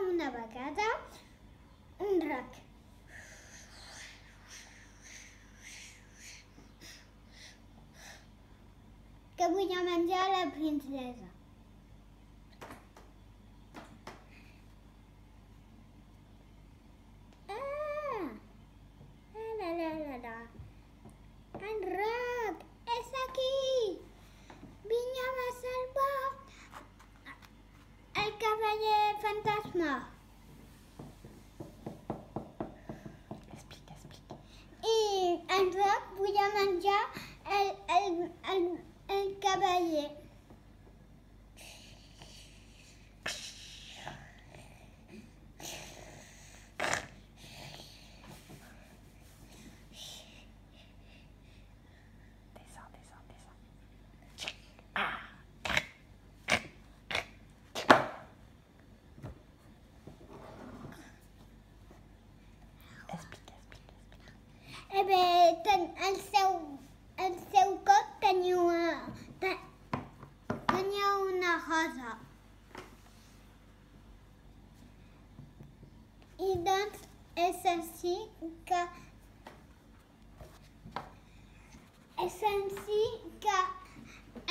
una vegada un drac. Que volia menjar la princesa. El drac és aquí! Vinga a salvar el cavaller fantasma. Explica. I el drac volia menjar el cavaller. El seu cos tenia una rosa. I doncs és així que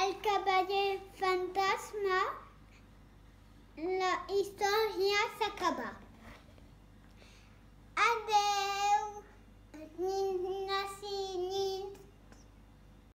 el cavaller fantasma, la història s'acaba.